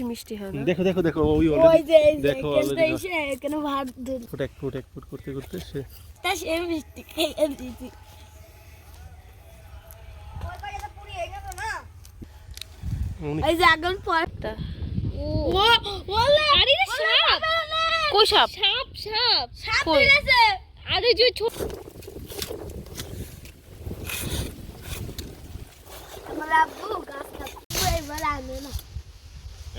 মিষ্টি হয় না। দেখো দেখো দেখো ওই ওই যে দেখো এখানে ভাত ফুট করতে করতে সে তা সে মিষ্টি খেয়ে দিয়েছি। এই যে আগুন পড়টা ও ওলে আরে সাপ কই সাপ? সাপ সাপ সাপ কই? দিয়েছে আরে যে ছোট আমার আব্বু গাছ কাটতে এবার আনে না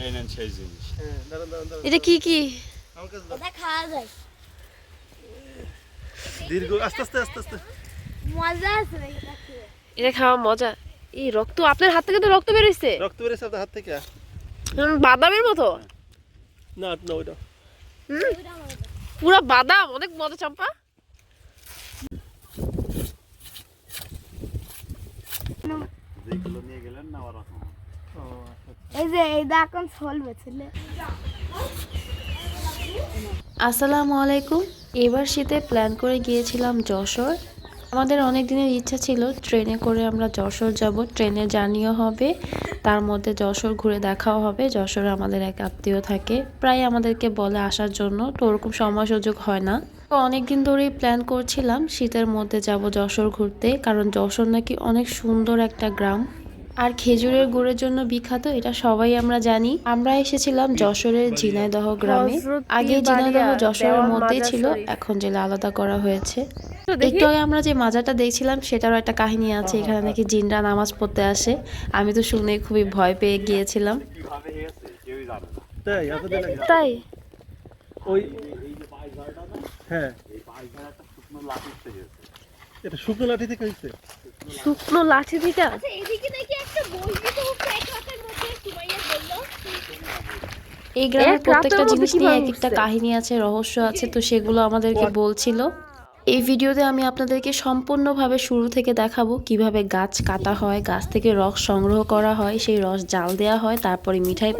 এই নেন সেই জিনিস। হ্যাঁ দাঁড়ান দাঁড়ান দাঁড়ান। এটা কি কি? আমার কাছে দাও। এটা খাওয়া যায় দীর্ঘ আস্তে আস্তে আস্তে আস্তে। মজা আছে এটা খেয়ে এটা খাওয়া মজা। এই রক্ত আপনার হাত থেকে তো রক্ত বের হইছে। রক্ত বেরিয়েছে আপনার হাত থেকে? বাদামের মতো। না না ওইটা পুরো বাদাম, অনেক মজা চম্পা। যেগুলো নিয়ে গেলেন না ওরা। এই যে এইটা এখন চলবে ছেলে। আসসালামু আলাইকুম। এবার শীতে প্ল্যান করে গিয়েছিলাম যশোর। আমাদের অনেক দিনের ইচ্ছা ছিল ট্রেনে করে আমরা যশোর যাব, ট্রেনে জার্নিও হবে, তার মধ্যে যশোর ঘুরে দেখাও হবে। যশোরে আমাদের এক আত্মীয় থাকে, প্রায় আমাদেরকে বলে আসার জন্য, তো ওরকম সময় সুযোগ হয় না। তো অনেকদিন ধরেই প্ল্যান করছিলাম শীতের মধ্যে যাব যশোর ঘুরতে, কারণ যশোর নাকি অনেক সুন্দর একটা গ্রাম আর খেজুরের গুড়ের জন্য বিখ্যাত, এটা সবাই আমরা জানি। আমরা এসেছিলাম যশোরের ঝিনাইদহ গ্রামে। আগে ঝিনাইদহ যশোরের মধ্যেই ছিল, এখন জেলা আলাদা করা হয়েছে। একটু আগে আমরা যে মাজারটা দেখছিলাম সেটারও একটা কাহিনী আছে, এখানে নাকি জিনরা নামাজ পড়তে আসে। আমি তো শুনে খুবই ভয় পেয়ে গিয়েছিলাম। কিভাবে হয়েছে কেউই জানে না। তাই আপনাদের নাকি? তাই ওই এই যে বাইঘাটা না, হ্যাঁ এই বাইঘাটা শুকনো লাঠি থেকে হয়েছে। এটা শুকনো লাঠি থেকে হয়েছে? শুকনো লাঠি থেকে। আচ্ছা এদিকে দেখি একটা বলবি তো এক রাতের মধ্যে সুমাইয়া বলল এই গ্রামের এক প্রত্যেকটা রাতের মধ্যে জিনিস নিয়ে কিভাবে এক একটা উঠছে? কাহিনী আছে, রহস্য আছে, তো সেগুলো আমাদেরকে বলছিল। এই ভিডিওতে আমি আপনাদেরকে সম্পূর্ণভাবে শুরু থেকে দেখাবো কিভাবে গাছ কাটা হয়, গাছ থেকে রস সংগ্রহ করা হয়, সেই রস জাল দেওয়া হয়, তারপরে মিঠাই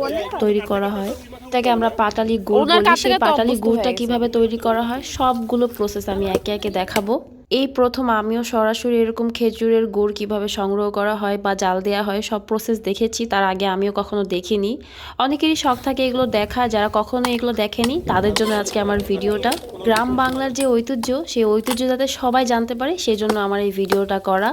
তৈরি করা হয়। এটাকে আমরা পাটালি গুড় ওনার বলি। কাছ সেই থেকে তো পাটালি অভ্যস্ত গুড়টা হয়ে গেছে। কিভাবে তৈরি করা হয় সবগুলো প্রসেস আমি একে একে দেখাবো। এই প্রথম আমিও সরাসরি এরকম খেজুরের গুড় কিভাবে সংগ্রহ করা হয় বা জাল দেওয়া হয় সব প্রসেস দেখেছি, তার আগে আমিও কখনো দেখিনি। অনেকেরই শখ থাকে এগুলো দেখা, যারা কখনো এগুলো দেখেনি তাদের জন্য আজকে আমার ভিডিওটা। গ্রাম বাংলার যে ঐতিহ্য, সেই ঐতিহ্য যাতে সবাই জানতে পারে সেজন্য আমার এই ভিডিওটা করা।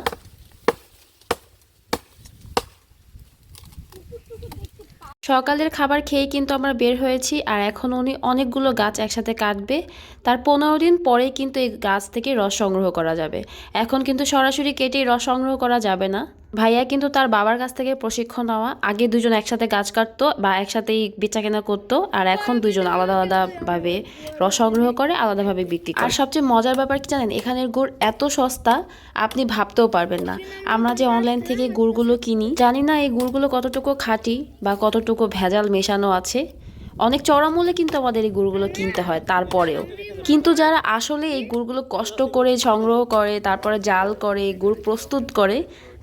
সকালের খাবার খেয়ে কিন্তু আমরা বের হয়েছি, আর এখন উনি অনেকগুলো গাছ একসাথে কাটবে। তার 15 দিন পরেই কিন্তু এই গাছ থেকে রস সংগ্রহ করা যাবে। এখন কিন্তু সরাসরি কেটে রস সংগ্রহ করা যাবে না। ভাইয়া কিন্তু তার বাবার কাছ থেকে প্রশিক্ষণ নেওয়া, আগে দুজন একসাথে গাছ কাটতো বা একসাথেই বেচা কেনা করতো, আর এখন দুজন আলাদা আলাদাভাবে রস সংগ্রহ করে আলাদাভাবে বিক্রি করে। আর সবচেয়ে মজার ব্যাপার কি জানেন, এখানের গুড় এত সস্তা আপনি ভাবতেও পারবেন না। আমরা যে অনলাইন থেকে গুড়গুলো কিনি, জানি না এই গুড়গুলো কতটুকু খাঁটি বা কতটুকু ভেজাল মেশানো আছে। অনেক চড়া মূল্যে কিন্তু আমাদের এই গুড়গুলো কিনতে হয়, তারপরেও কিন্তু যারা আসলে এই গুড়গুলো কষ্ট করে সংগ্রহ করে, তারপরে জাল করে গুড় প্রস্তুত করে,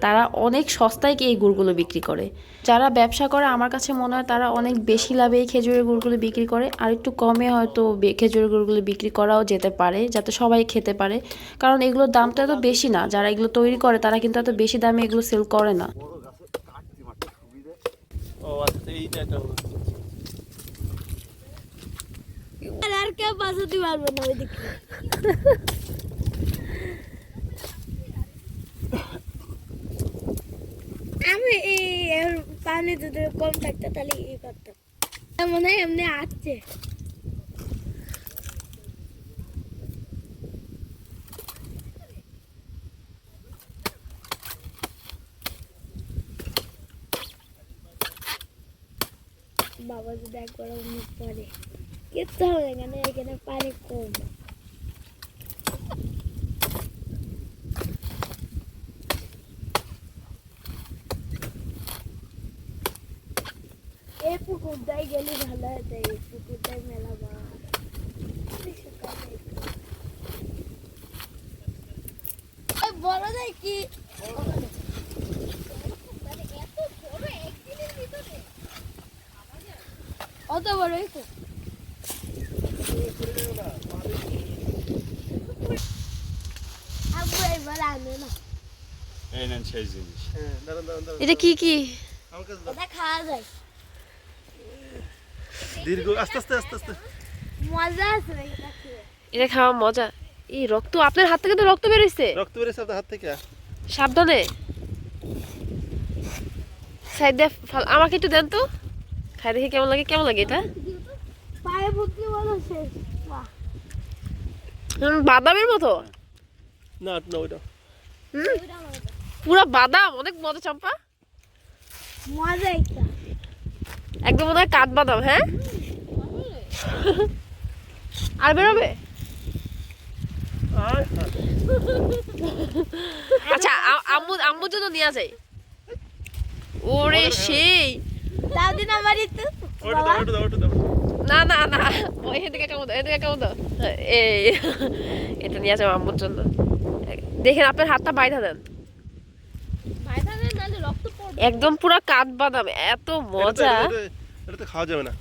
তারা অনেক সস্তায় এই গুড়গুলো বিক্রি করে। যারা ব্যবসা করে আমার কাছে মনে হয় তারা অনেক বেশি লাভে এই খেজুরের গুড়গুলো বিক্রি করে, আর একটু কমে হয়তো খেজুরের গুড়গুলো বিক্রি করাও যেতে পারে যাতে সবাই খেতে পারে, কারণ এগুলোর দামটা এত বেশি না। যারা এগুলো তৈরি করে তারা কিন্তু এত বেশি দামে এগুলো সেল করে না। ও আচ্ছা এইটা একটা আর কেউ বাঁচাতে পারবে না ওইদিকে। আমি এই পানি যদি কম থাকতো তাহলে ই করতাম, মনে হয় এমনি আসছে। বাবা যদি একবার অমনি পরে কিচ্ছু হবে এখানে, এখানে পানি কম। এই পুকুরটাই গেলে ভালো হতো, এই পুকুরটাই মেলা বড় যায় কি অত বড় হয়েছে। আব্বু এবার আনে না। এই নেন সেই জিনিস। হ্যাঁ দাঁড়ান দাঁড়ান দাঁড়ান। এটা কি কি? আমার কাছে দাও। এটা খাওয়া যায় দীর্ঘ আস্তে আস্তে আস্তে আস্তে। মজা আছে এটা খেয়ে। এটা খাওয়া মজা। এই রক্ত আপনার হাত থেকে তো রক্ত বেরোইছে। রক্ত বেরিয়েছে আপনার হাত থেকে। সাবধানে। সাইড দিয়ে আমাকে একটু দেন তো, খাই দেখি কেমন লাগে। কেমন লাগে এটা? পায়ে ভর্তি বলো শেষ। বাহ বাদামের মতো। না না ওইটা পুরো বাদাম, অনেক মজা চম্পা। মজা একটা। একদম মনে হয় কাঠবাদাম। হ্যাঁ, আর বেরোবে? আচ্ছা, আম্মুর জন্য নিয়ে যাই। ওরে সেই। দাও দিন আমারই তো। ওইটা দাও ওইটা দাও ওইটা দাও। না না না, ওই এদিকে কেমন দাও, এদিকে কেমন দাও। এই এটা নিয়ে যাবো আম্মুর জন্য। দেখেন আপনার হাতটা বাইধা দেন। একদম পুরো কাঠবাদাম, এত মজা। এটা তো খাওয়া যাবে না।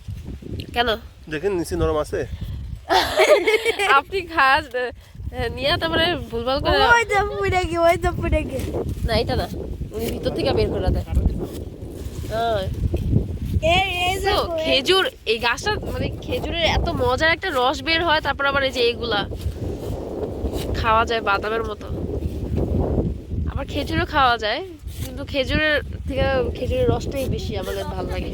কেন? দেখেন নিচে নরম আছে। আপনি খাস নিয়ে তারপরে ভুলভাল করে। ওই তো পুড়ে গিয়ে, ওই তো পুড়ে গিয়ে। না এটা না, উনি ভিতর থেকে বের করে দেয়। এই তো খেজুর, এই গাছটা মানে খেজুরের এত মজার একটা রস বের হয়, তারপর আবার এই যে এইগুলা খাওয়া যায় বাদামের মতো। আবার খেজুরও খাওয়া যায়, কিন্তু খেজুরের থেকে খেজুরের রসটাই বেশি আমাদের ভালো লাগে।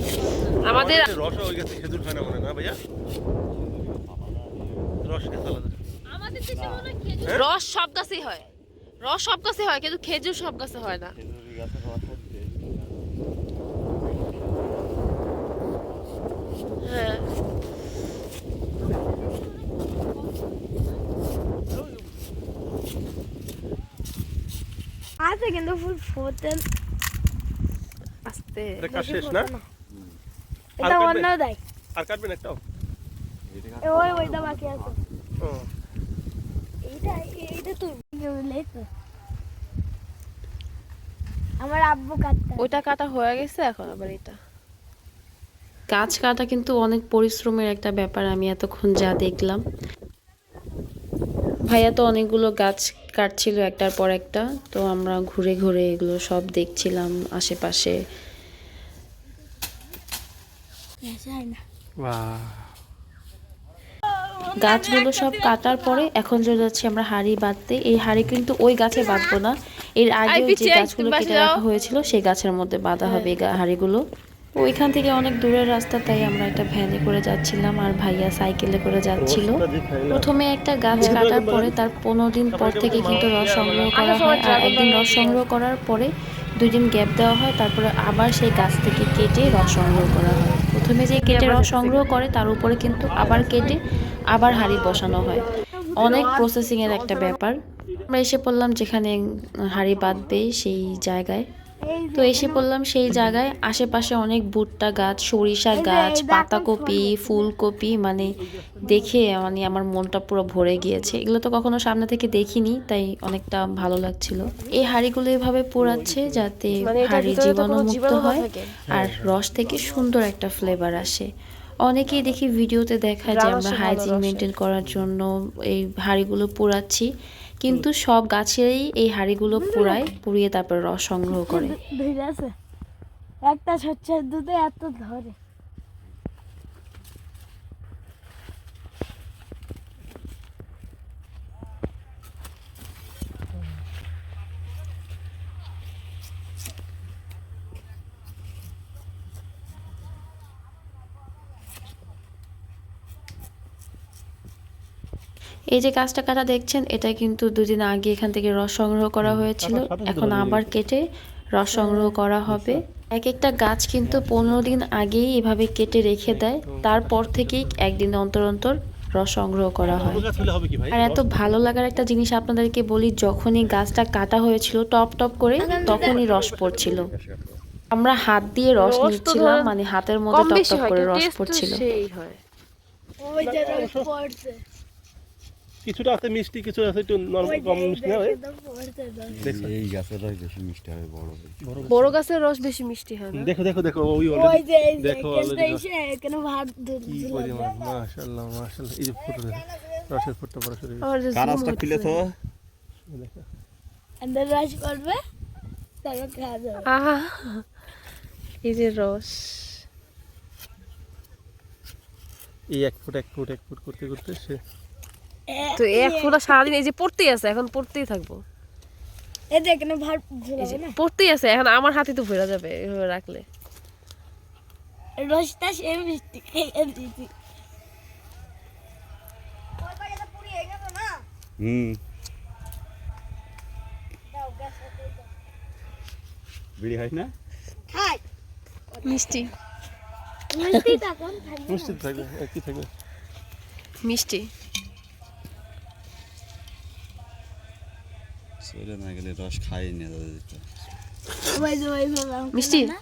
আমাদের রস ওই গাছে খেজুর খায় না মনে না ভাইয়া? রস খেতে আলাদা। আমাদের দেশে মনে হয় খেজুর রস সব গাছেই হয়, রস সব গাছে হয়, কিন্তু খেজুর সব গাছে হয় না। হ্যাঁ, আছে কিন্তু ফুল ফোটে আস্তে। এটা কাজ শেষ না? এটা অন্য দেয়। আর কাটবেন একটাও? ওই ওইটা বাকি আছে। ও এইটা তো লেট। আমার আব্বু কাটতে। ওইটা কাটা হয়ে গেছে, এখন আবার এটা। গাছ কাটা কিন্তু অনেক পরিশ্রমের একটা ব্যাপার, আমি এতক্ষণ যা দেখলাম। ভাইয়া তো অনেকগুলো গাছ কাটছিল একটার পর একটা, তো আমরা ঘুরে ঘুরে এগুলো সব দেখছিলাম আশেপাশে। বাহ, গাছগুলো সব কাটার পরে এখন চলে যাচ্ছি আমরা হাঁড়ি বাঁধতে। এই হাঁড়ি কিন্তু ওই গাছে বাঁধবো না, এর আগে যে গাছগুলো কেটে রাখা হয়েছিল সেই গাছের মধ্যে বাঁধা হবে এই হাঁড়িগুলো। ওইখান থেকে অনেক দূরের রাস্তা, তাই আমরা একটা ভ্যানে করে যাচ্ছিলাম আর ভাইয়া সাইকেলে করে যাচ্ছিল। প্রথমে একটা গাছ কাটার পরে তার 15 দিন পর থেকে কিন্তু রস সংগ্রহ করা হয়, আর একদিন রস সংগ্রহ করার পরে 2 দিন গ্যাপ দেওয়া হয়, তারপরে আবার সেই গাছ থেকে কেটে রস সংগ্রহ করা হয়। প্রথমে যে কেটে রস সংগ্রহ করে তার উপরে কিন্তু আবার কেটে আবার হাঁড়ি বসানো হয়। অনেক প্রসেসিং এর একটা ব্যাপার। আমরা এসে পড়লাম যেখানে হাঁড়ি বাঁধবে সেই জায়গায়। তো এসে পড়লাম সেই জায়গায়, আশেপাশে অনেক ভুট্টা গাছ, সরিষা গাছ, পাতাকপি, ফুলকপি, মানে দেখে মানে আমার মনটা পুরো ভরে গিয়েছে। এগুলো তো কখনো সামনে থেকে দেখিনি, তাই অনেকটা ভালো লাগছিল। এই হাঁড়িগুলো এভাবে পোড়াচ্ছে যাতে হাঁড়ি জীবাণুমুক্ত হয় আর রস থেকে সুন্দর একটা ফ্লেভার আসে। অনেকেই দেখি ভিডিওতে দেখায় যে আমরা হাইজিন মেনটেন করার জন্য এই হাঁড়িগুলো পোড়াচ্ছি, কিন্তু সব গাছেরই এই হাঁড়িগুলো পোড়ায়, পুড়িয়ে তারপর রস সংগ্রহ করে। ধরে আছে একটা সচ্ছার দুধে এত ধরে। এই যে গাছটা কাটা দেখছেন, এটা কিন্তু 2 দিন আগে এখান থেকে রস সংগ্রহ করা হয়েছিল, এখন আবার কেটে রস সংগ্রহ করা হবে। এক একটা গাছ কিন্তু 15 দিন আগেই এভাবে কেটে রেখে দেয়, তারপর থেকেই একদিন অন্তর অন্তর রস সংগ্রহ করা হয়। আর এত ভালো লাগার একটা জিনিস আপনাদেরকে বলি, যখনই গাছটা কাটা হয়েছিল টপ টপ করে তখনই রস পড়ছিল। আমরা হাত দিয়ে রস নিচ্ছিলাম, মানে হাতের মধ্যে টপ টপ করে রস পড়ছিল। ওই যে রস পড়ছে। কিছুটা আছে মিষ্টি, কিছু আছে একটু নরমাল কম মিষ্টি না? এই গাছের রস বেশি মিষ্টি হয়, বড় গাছের রস বেশি মিষ্টি হয় না? দেখো দেখো দেখো ওই ওই অলরেডি যে দেখো অলরেডি কেন ভাত কি পরিমাণ। মাশাআল্লাহ মাশাআল্লাহ, এই যে ফুটে রসের ফুটটা পড়াশোনা কারাসটা খুলে তো দেখো। আন্দাজ রস করবে তারপর খাওয়া যাবে। আহা, এই যে রস। এই 1 ফুট 1 ফুট 1 ফুট করতে করতে সে তো এক ফোঁটা সারাদিন এই যে পড়তেই আছে, এখন পড়তেই থাকবো। এই যে এখানে ভার এই যে ঝুলাবো না, পড়তেই আছে, এখন আমার হাতে তো ভরে যাবে এভাবে রাখলে। রসটা সে মিষ্টি খেয়ে দিছি। হুম বিড়ি হয় না খাই মিষ্টি মিষ্টি তখন থাকবে মিষ্টি থাকবে কি থাকবে মিষ্টি। চলে না গেলে রস খাই না দাদা ওই যে ওইভাবে আমাকে মিষ্টি? না,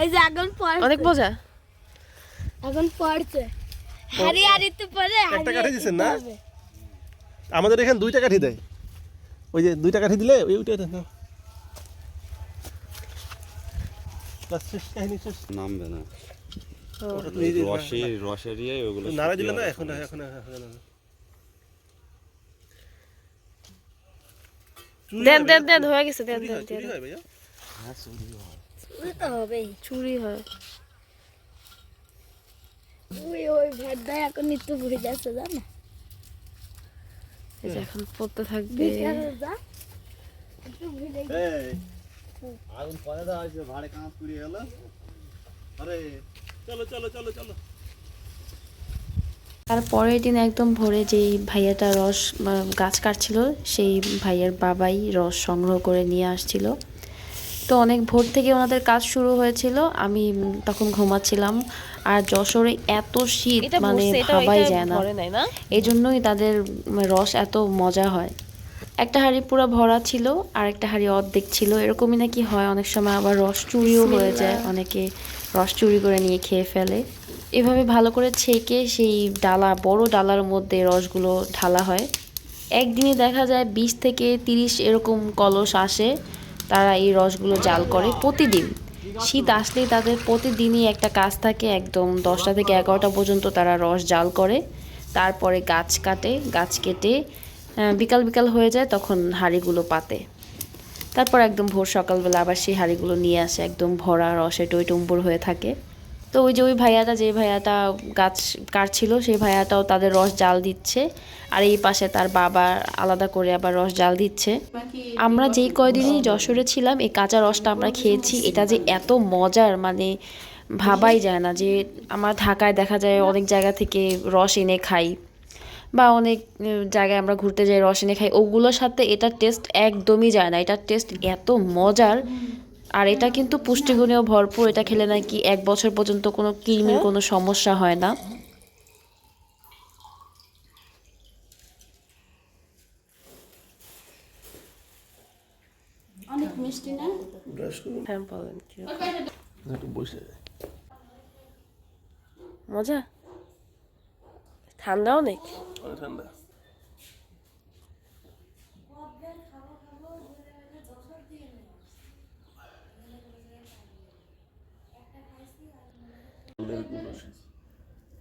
এই যে এখন পড়ছে, অনেক মজা। এখন পড়ছে হারি হারিতে পড়ে একটা কাঠি দিছেন না? আমাদের এখানে 2টা কাঠি দেয়, ওই যে 2টা কাঠি দিলে ওইটা দেন না। বাস শেষ, কাহিনী শেষ। নামবে না ওটা তো এই যে রসের ইয়ে ওগুলো নাড়া দিলে না, এখন এখন দেন দেন দেন, হয়ে গেছে, দেন দেন চুরি দেন। হয় ভাইয়া। ওই তো হবেই। চুরি হয়। ওই ভেড়া এখন একটু ভরে যাচ্ছে জানো, এই যে এখন পড়তে থাকবে। বিকালে যা একটু ভরে এই আগুন পরে দাও আছে ভাড়ে কাঁচ পুড়িয়ে গেল আরে চলো চলো চলো চলো। তার পরের দিন একদম ভোরে যেই ভাইয়াটা রস গাছ কাটছিল, সেই ভাইয়ার বাবাই রস সংগ্রহ করে নিয়ে আসছিল। তো অনেক ভোর থেকে ওনাদের কাজ শুরু হয়েছিল, আমি তখন ঘুমাচ্ছিলাম। আর যশোরে এত শীত এটা মানে ভরছে, এটা ভাবাই এটা যায় না, ভরে নাই না? এই জন্যই তাদের রস এত মজা হয়। একটা হাঁড়ি পুরো ভরা ছিল আর একটা হাঁড়ি অর্ধেক ছিল, এরকমই নাকি হয়। অনেক সময় আবার রস চুরিও হয়ে যায়, অনেকে রস চুরি করে নিয়ে খেয়ে ফেলে। এভাবে ভালো করে ছেঁকে সেই ডালা, বড় ডালার মধ্যে রসগুলো ঢালা হয়। একদিনে দেখা যায় 20 থেকে 30 এরকম কলস আসে। তারা এই রসগুলো জাল করে প্রতিদিন। শীত আসলেই তাদের প্রতিদিনই একটা কাজ থাকে, একদম 10টা থেকে 11টা পর্যন্ত তারা রস জাল করে। তারপরে গাছ কাটে, গাছ কেটে বিকাল বিকাল হয়ে যায়, তখন হাঁড়িগুলো পাতে। তারপর একদম ভোর সকালবেলা আবার সেই হাঁড়িগুলো নিয়ে আসে, একদম ভরা রসে টইটুম্বুর হয়ে থাকে। তো ওই যে ওই ভাইয়াটা, যে ভাইয়াটা গাছ কাটছিল, সেই ভাইয়াটাও তাদের রস জাল দিচ্ছে। আর এই পাশে তার বাবা আলাদা করে আবার রস জাল দিচ্ছে। আমরা যেই কয়দিনই যশোরে ছিলাম, এই কাঁচা রসটা আমরা খেয়েছি। এটা যে এত মজার মানে ভাবাই যায় না। যে আমার ঢাকায় দেখা যায় অনেক জায়গা থেকে রস এনে খাই, বা অনেক জায়গায় আমরা ঘুরতে যাই রস এনে খাই, ওগুলোর সাথে এটার টেস্ট একদমই যায় না। এটার টেস্ট এত মজার। আর এটা কিন্তু পুষ্টিগুণেও ভরপুর। এটা খেলে নাকি 1 বছর পর্যন্ত কোনো কৃমির কোনো সমস্যা হয় না। অনেক মিষ্টি না? হ্যাঁ বলেন কি একটু বসে মজা? ঠান্ডা অনেক। ঠান্ডা।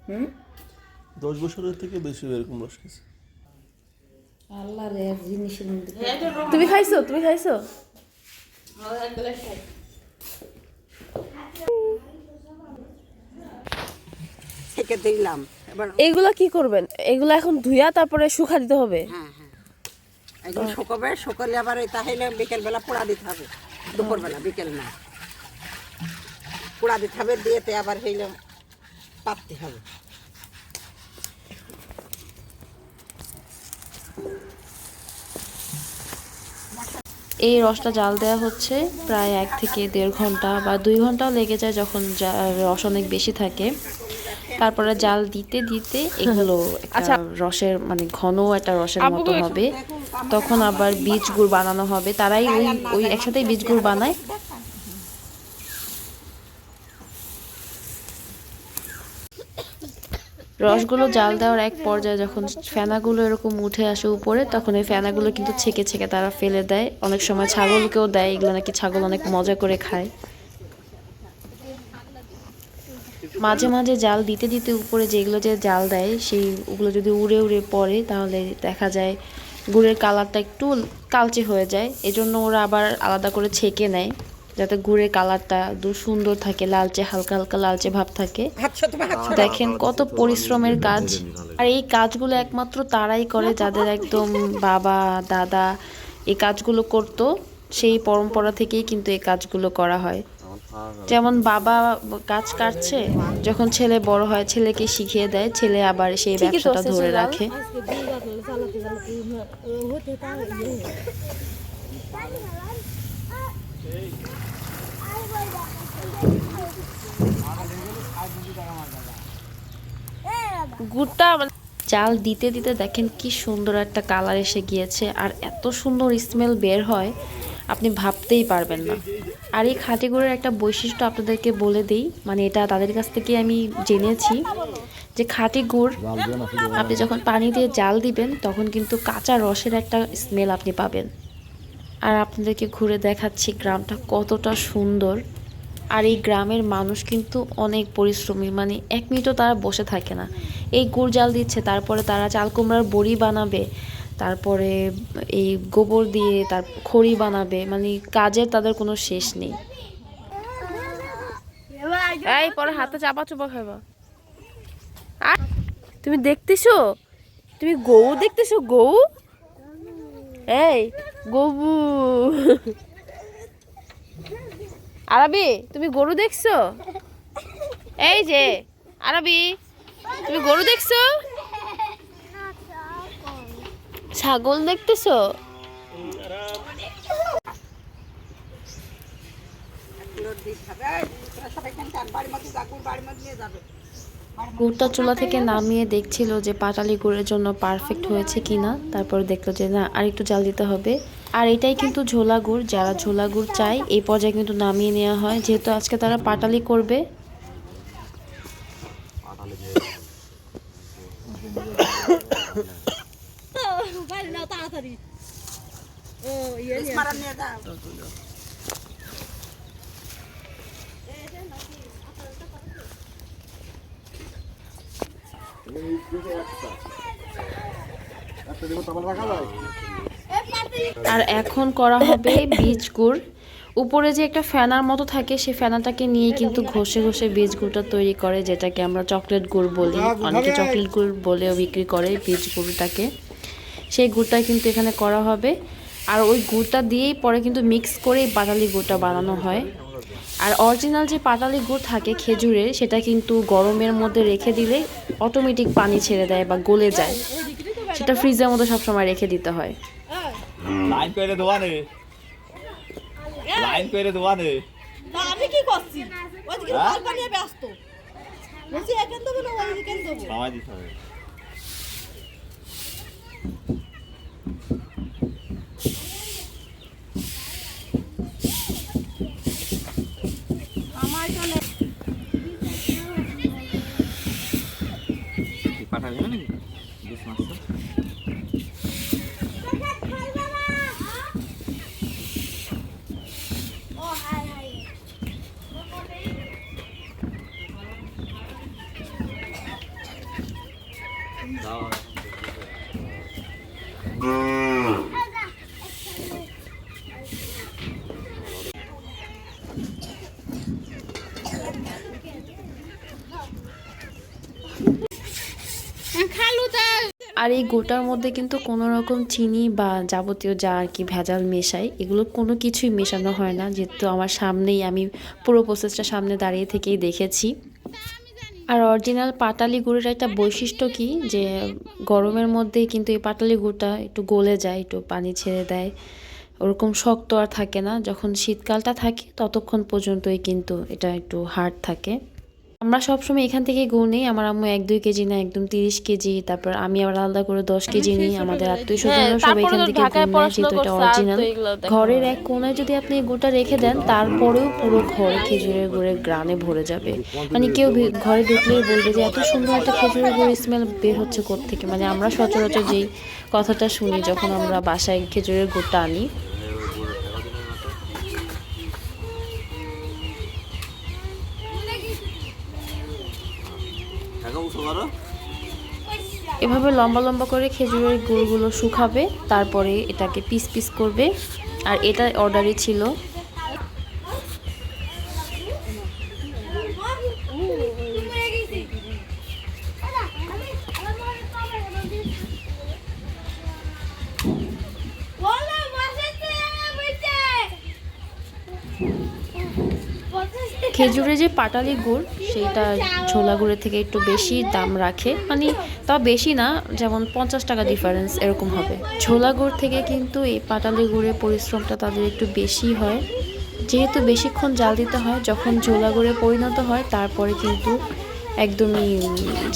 হুম 10 বছরের থেকে বেশি এরকম রস খেয়েছি। আল্লাহ রে জিনিসের মধ্যে তুমি খাইছো? তুমি খাইছো? থেকে দিলাম এবার। এগুলা কি করবেন? এগুলা এখন ধুইয়া তারপরে শুকা দিতে হবে? হ্যাঁ হ্যাঁ এগুলো শুকাবে, শুকালে আবার ওই তাহলে বিকেলবেলা পোড়া দিতে হবে। দুপুরবেলা, বিকেল না, পোড়া দিতে হবে। দিয়েতে আবার হইলে পাততে হবে। এই রসটা জাল দেওয়া হচ্ছে প্রায় 1 থেকে 1.5 ঘন্টা বা 2 ঘন্টাও লেগে যায় যখন রস অনেক বেশি থাকে। তারপরে জাল দিতে দিতে এগুলো একটা রসের মানে ঘন একটা রসের মতো হবে। তখন আবার বীজ গুড় বানানো হবে। তারাই ওই একসাথেই বীজ গুড় বানায়। রসগুলো জাল দেওয়ার এক পর্যায়ে যখন ফেনাগুলো এরকম উঠে আসে উপরে, তখন এই ফেনাগুলো কিন্তু ছেঁকে ছেঁকে তারা ফেলে দেয়। অনেক সময় ছাগলকেও দেয়, এগুলো নাকি ছাগল অনেক মজা করে খায়। মাঝে মাঝে জাল দিতে দিতে উপরে যেগুলো যে জাল দেয়, সেই ওগুলো যদি উড়ে উড়ে পড়ে, তাহলে দেখা যায় গুড়ের কালারটা একটু কালচে হয়ে যায়। এজন্য ওরা আবার আলাদা করে ছেঁকে নেয়। যাতে গুড়ের কালারটা সুন্দর থাকে, লালচে, হালকা হালকা লালচে ভাব থাকে। দেখেন কত পরিশ্রমের কাজ। আর এই কাজগুলো একমাত্র তারাই করে যাদের একদম বাবা দাদা এই কাজগুলো করতো, সেই পরম্পরা থেকেই কিন্তু এই কাজগুলো করা হয়। যেমন বাবা গাছ কাটছে, যখন ছেলে বড় হয় ছেলেকে শিখিয়ে দেয়, ছেলে আবার সেই ব্যবসাটা ধরে রাখে। গুড়টা চাল দিতে দিতে দেখেন কি সুন্দর একটা কালার এসে গিয়েছে, আর এত সুন্দর স্মেল বের হয় আপনি ভাবতেই পারবেন না। আর এই খাঁটি গুড়ের একটা বৈশিষ্ট্য আপনাদেরকে বলে দিই, মানে এটা তাদের কাছ থেকে আমি জেনেছি যে খাঁটি গুড় আপনি যখন পানি দিয়ে জাল দিবেন তখন কিন্তু কাঁচা রসের একটা স্মেল আপনি পাবেন। আর আপনাদেরকে ঘুরে দেখাচ্ছি গ্রামটা কতটা সুন্দর। আর এই গ্রামের মানুষ কিন্তু অনেক পরিশ্রমী, মানে এক মিনিটও তারা বসে থাকে না। এই গুড় জাল দিচ্ছে, তারপরে তারা চাল কুমড়ার বড়ি বানাবে, তারপরে এই গোবর দিয়ে তার খড়ি বানাবে, মানে কাজের তাদের কোনো শেষ নেই। এই পরে হাতে চাপা চুপা খাইবা। আর তুমি দেখতেছো, তুমি গরু দেখতেছো, গরু, এই গবু আরবি তুমি গরু দেখছো? এই যে আরবি তুমি গরু দেখছো? ছাগল দেখতেছো? গুড়টা চুলা থেকে নামিয়ে দেখছিল যে পাটালি গুড়ের জন্য পারফেক্ট হয়েছে কিনা, তারপর দেখলো যে না আর একটু জাল দিতে হবে। আর এটাই কিন্তু ঝোলা গুড়, যারা ঝোলা গুড় চায় এই পর্যায়ে কিন্তু নামিয়ে নেওয়া হয়, যেহেতু আজকে তারা পাটালি করবে। আর এখন করা হবে বীজ গুড়। উপরে যে একটা ফেনার মতো থাকে, সেই ফেনাটাকে নিয়ে কিন্তু ঘষে ঘষে বীজ গুড়টা তৈরি করে, যেটাকে আমরা চকলেট গুড় বলি। অনেকে চকলেট গুড় বলেও বিক্রি করে বীজ গুড়টাকে। সেই গুড়টা কিন্তু এখানে করা হবে, আর ওই গুড়টা দিয়েই পরে কিন্তু মিক্স করে পাটালি গুড়টা বানানো হয়। আর অরিজিনাল যে পাটালি গুড় থাকে খেজুরের, সেটা কিন্তু গরমের মধ্যে রেখে দিলে অটোমেটিক পানি ছেড়ে দেয় বা গলে যায়, সেটা ফ্রিজের মধ্যে সবসময় রেখে দিতে হয়। লাইন করে দোকানে, লাইন করে দোকানে। আমি কি করছি? ওইদিকে গল্প নিয়ে ব্যস্ত। বলছি এখান দেবো না ওইদিকে দেবো? খাওয়া দিতে হবে। পাঠা যাবে নাকি? বেশ মাছটা আর এই গুড়টার মধ্যে কিন্তু কোনো রকম চিনি বা যাবতীয় যা আর কি ভেজাল মেশাই, এগুলো কোনো কিছুই মেশানো হয় না, যেহেতু আমার সামনেই আমি পুরো প্রসেসটা সামনে দাঁড়িয়ে থেকেই দেখেছি। আর অরিজিনাল পাটালি গুড়ের একটা বৈশিষ্ট্য কি, যে গরমের মধ্যে কিন্তু এই পাটালি গুড়টা একটু গলে যায়, একটু পানি ছেড়ে দেয়, ওরকম শক্ত আর থাকে না। যখন শীতকালটা থাকে ততক্ষণ পর্যন্তই কিন্তু এটা একটু হার্ড থাকে। আমরা সবসময় এখান থেকে গুড় নিই, আমার আম্মু 1-2 কেজি না একদম 30 কেজি, তারপর আমি আবার আলাদা করে 10 কেজি নিই। আমাদের আত্মীয় স্বজনরা সবাই এখান থেকে গুড় নেয়, যেহেতু এটা অরিজিনাল। ঘরের এক কোনায় যদি আপনি এই গুড়টা রেখে দেন, তারপরেও পুরো ঘর খেজুরের গুড়ের গ্রানে ভরে যাবে। মানে কেউ ঘরে ঢুকলেই বলবে যে এত সুন্দর একটা খেজুরের গুড়ের স্মেল বের হচ্ছে কোত্থেকে। মানে আমরা সচরাচর যেই কথাটা শুনি যখন আমরা বাসায় খেজুরের গুড়টা আনি। এভাবে লম্বা লম্বা করে খেজুরের গুড়গুলো শুকাবে, তারপরে এটাকে পিস পিস করবে। আর এটা অর্ডারই ছিল। খেজুরের যে পাটালি গুড় সেইটা ছোলা গুড়ের থেকে একটু বেশি দাম রাখে, মানে তাও বেশি না, যেমন 50 টাকা ডিফারেন্স এরকম হবে। ছোলা গুড় থেকে কিন্তু এই পাটালি গুড়ের পরিশ্রমটা তাদের একটু বেশি হয়, যেহেতু বেশিক্ষণ জাল দিতে হয়। যখন ছোলা গুড়ে পরিণত হয় তারপরে কিন্তু একদমই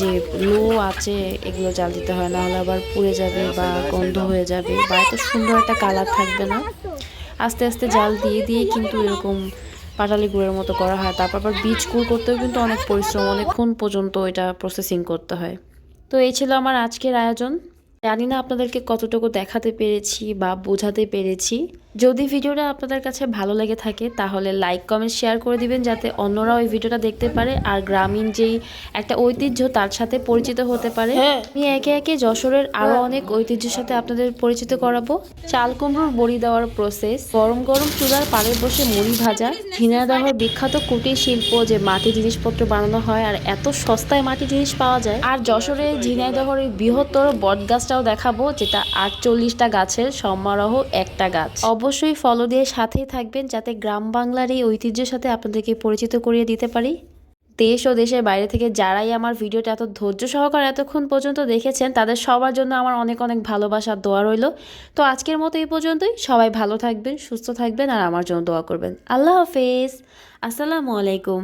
যে লো আছে এগুলো জাল দিতে হয়, নাহলে আবার পুড়ে যাবে বা গন্ধ হয়ে যাবে বা এত সুন্দর একটা কালার থাকবে না। আস্তে আস্তে জাল দিয়ে দিয়ে কিন্তু এরকম পাটালি গুড়ের মতো করা হয়। তারপর আবার বীজ গুড় করতেও কিন্তু অনেক পরিশ্রম, অনেকক্ষণ পর্যন্ত এটা প্রসেসিং করতে হয়। তো এই ছিল আমার আজকের আয়োজন। জানি না আপনাদেরকে কতটুকু দেখাতে পেরেছি বা বোঝাতে পেরেছি। যদি ভিডিওটা আপনাদের কাছে ভালো লেগে থাকে তাহলে লাইক কমেন্ট শেয়ার করে দিবেন, যাতে অন্যরা ওই ভিডিওটা দেখতে পারে আর গ্রামীণ যেই একটা ঐতিহ্য তার সাথে পরিচিত হতে পারে। আমি একে একে যশোরের আরো অনেক ঐতিহ্যের সাথে আপনাদের পরিচিত করাবো। চাল কুমড়োর বড়ি দেওয়ার প্রসেস, গরম গরম চুলার পাড়ে বসে মুড়ি ভাজা, ঝিনাইদহের বিখ্যাত কুটির শিল্প যে মাটি জিনিসপত্র বানানো হয় আর এত সস্তায় মাটি জিনিস পাওয়া যায়। আর যশোরের ঝিনাইদহের এই বৃহত্তর বট গাছটাও দেখাবো, যেটা 48টা গাছের সমারোহ একটা গাছ। অবশ্যই ফলো দিয়ে সাথেই থাকবেন, যাতে গ্রাম বাংলার এই ঐতিহ্যের সাথে আপনাদেরকে পরিচিত করিয়ে দিতে পারি। দেশ ও দেশের বাইরে থেকে যারাই আমার ভিডিওটা এত ধৈর্য সহকারে এতক্ষণ পর্যন্ত দেখেছেন তাদের সবার জন্য আমার অনেক অনেক ভালোবাসার দোয়া রইল। তো আজকের মতো এই পর্যন্তই। সবাই ভালো থাকবেন, সুস্থ থাকবেন আর আমার জন্য দোয়া করবেন। আল্লাহ হাফেজ, আসসালামু আলাইকুম।